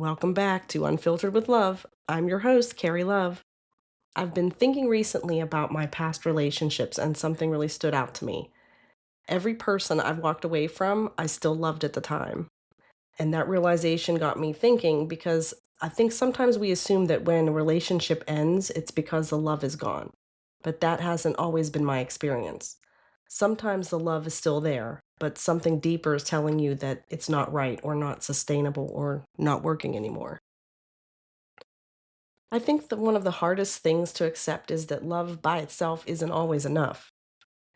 Welcome back to Unfiltered with Love. I'm your host, Kerry Love. I've been thinking recently about my past relationships, and something really stood out to me. Every person I've walked away from, I still loved at the time. And that realization got me thinking because I think sometimes we assume that when a relationship ends, it's because the love is gone. But that hasn't always been my experience. Sometimes the love is still there, but something deeper is telling you that it's not right or not sustainable or not working anymore. I think that one of the hardest things to accept is that love by itself isn't always enough.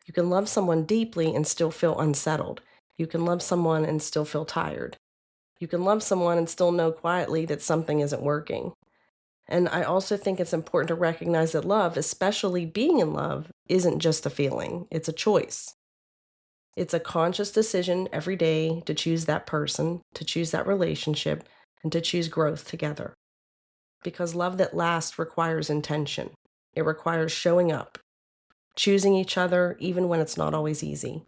You can love someone deeply and still feel unsettled. You can love someone and still feel tired. You can love someone and still know quietly that something isn't working. And I also think it's important to recognize that love, especially being in love, isn't just a feeling, it's a choice. It's a conscious decision every day to choose that person, to choose that relationship, and to choose growth together. Because love that lasts requires intention. It requires showing up, choosing each other even when it's not always easy.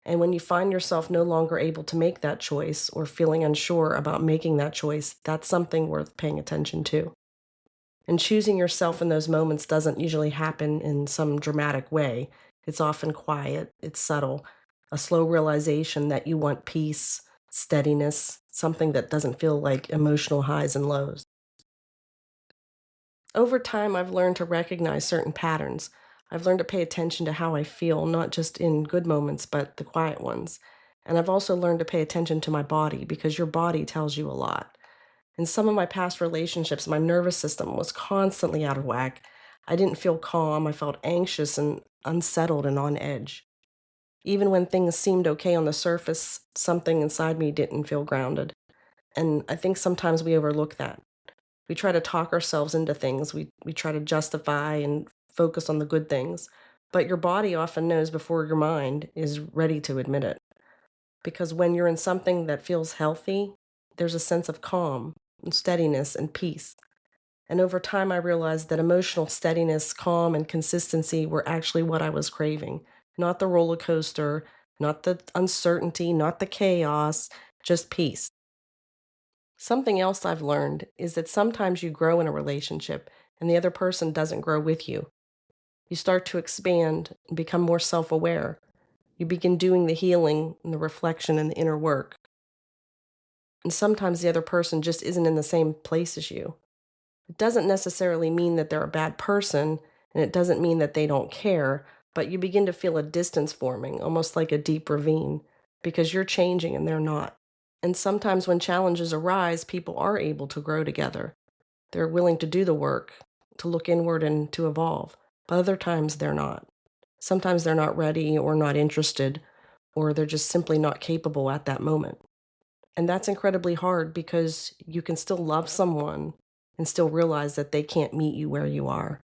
And when you find yourself no longer able to make that choice or feeling unsure about making that choice, that's something worth paying attention to. And choosing yourself in those moments doesn't usually happen in some dramatic way. It's often quiet, it's subtle, a slow realization that you want peace, steadiness, something that doesn't feel like emotional highs and lows. Over time, I've learned to recognize certain patterns. I've learned to pay attention to how I feel, not just in good moments, but the quiet ones. And I've also learned to pay attention to my body because your body tells you a lot. In some of my past relationships, my nervous system was constantly out of whack. I didn't feel calm. I felt anxious and unsettled and on edge. Even when things seemed okay on the surface, something inside me didn't feel grounded. And I think sometimes we overlook that. We try to talk ourselves into things. We try to justify and focus on the good things. But your body often knows before your mind is ready to admit it. Because when you're in something that feels healthy, there's a sense of calm and steadiness and peace. And over time, I realized that emotional steadiness, calm, and consistency were actually what I was craving. Not the roller coaster, not the uncertainty, not the chaos, just peace. Something else I've learned is that sometimes you grow in a relationship and the other person doesn't grow with you. You start to expand and become more self aware. You begin doing the healing and the reflection and the inner work. And sometimes the other person just isn't in the same place as you. It doesn't necessarily mean that they're a bad person, and it doesn't mean that they don't care, but you begin to feel a distance forming, almost like a deep ravine, because you're changing and they're not. And sometimes when challenges arise, people are able to grow together. They're willing to do the work, to look inward and to evolve. But other times they're not. Sometimes they're not ready or not interested, or they're just simply not capable at that moment. And that's incredibly hard because you can still love someone and still realize that they can't meet you where you are.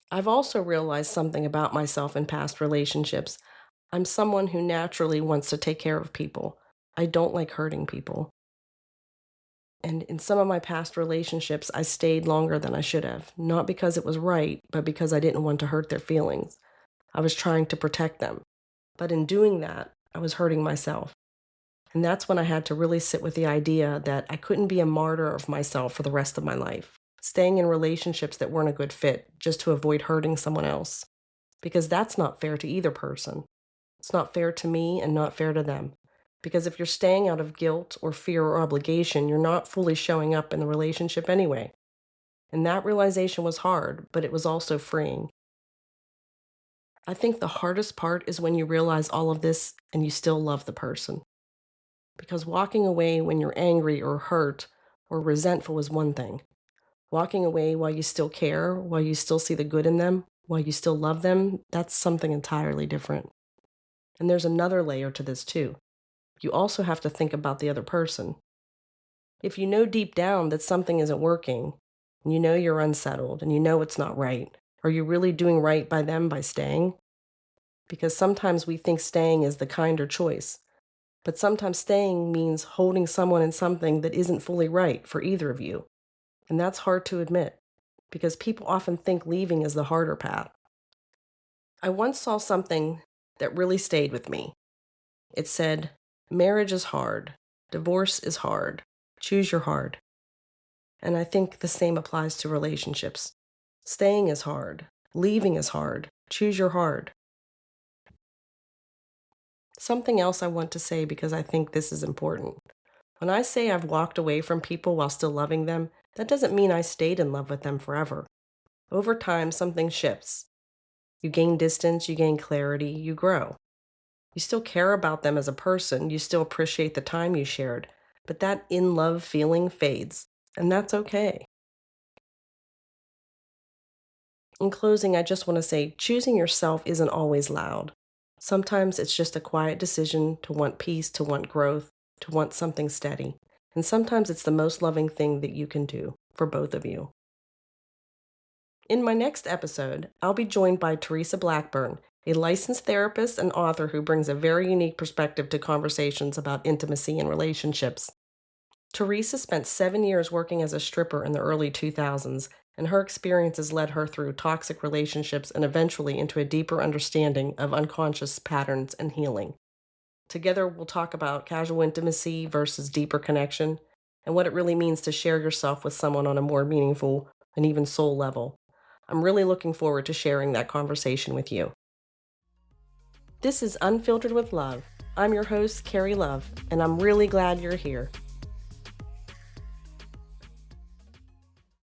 I've also realized something about myself in past relationships. I'm someone who naturally wants to take care of people. I don't like hurting people. And in some of my past relationships, I stayed longer than I should have, not because it was right, but because I didn't want to hurt their feelings. I was trying to protect them. But in doing that, I was hurting myself. And that's when I had to really sit with the idea that I couldn't be a martyr of myself for the rest of my life, staying in relationships that weren't a good fit just to avoid hurting someone else. Because that's not fair to either person. It's not fair to me and not fair to them. Because if you're staying out of guilt or fear or obligation, you're not fully showing up in the relationship anyway. And that realization was hard, but it was also freeing. I think the hardest part is when you realize all of this and you still love the person. Because walking away when you're angry or hurt or resentful is one thing. Walking away while you still care, while you still see the good in them, while you still love them, that's something entirely different. And there's another layer to this too. You also have to think about the other person. If you know deep down that something isn't working, and you know you're unsettled, and you know it's not right, are you really doing right by them by staying? Because sometimes we think staying is the kinder choice. But sometimes staying means holding someone in something that isn't fully right for either of you. And that's hard to admit, because people often think leaving is the harder path. I once saw something that really stayed with me. It said, marriage is hard, divorce is hard, choose your hard. And I think the same applies to relationships. Staying is hard. Leaving is hard. Choose your hard. Something else I want to say because I think this is important. When I say I've walked away from people while still loving them, that doesn't mean I stayed in love with them forever. Over time, something shifts. You gain distance, you gain clarity, you grow. You still care about them as a person, you still appreciate the time you shared, but that in love feeling fades, and that's okay. In closing, I just want to say choosing yourself isn't always loud. Sometimes it's just a quiet decision to want peace, to want growth, to want something steady. And sometimes it's the most loving thing that you can do for both of you. In my next episode, I'll be joined by Teresa Blackburn, a licensed therapist and author who brings a very unique perspective to conversations about intimacy and relationships. Teresa spent 7 years working as a stripper in the early 2000s, and her experiences led her through toxic relationships and eventually into a deeper understanding of unconscious patterns and healing. Together, we'll talk about casual intimacy versus deeper connection and what it really means to share yourself with someone on a more meaningful and even soul level. I'm really looking forward to sharing that conversation with you. This is Unfiltered with Love. I'm your host, Kerry Love, and I'm really glad you're here.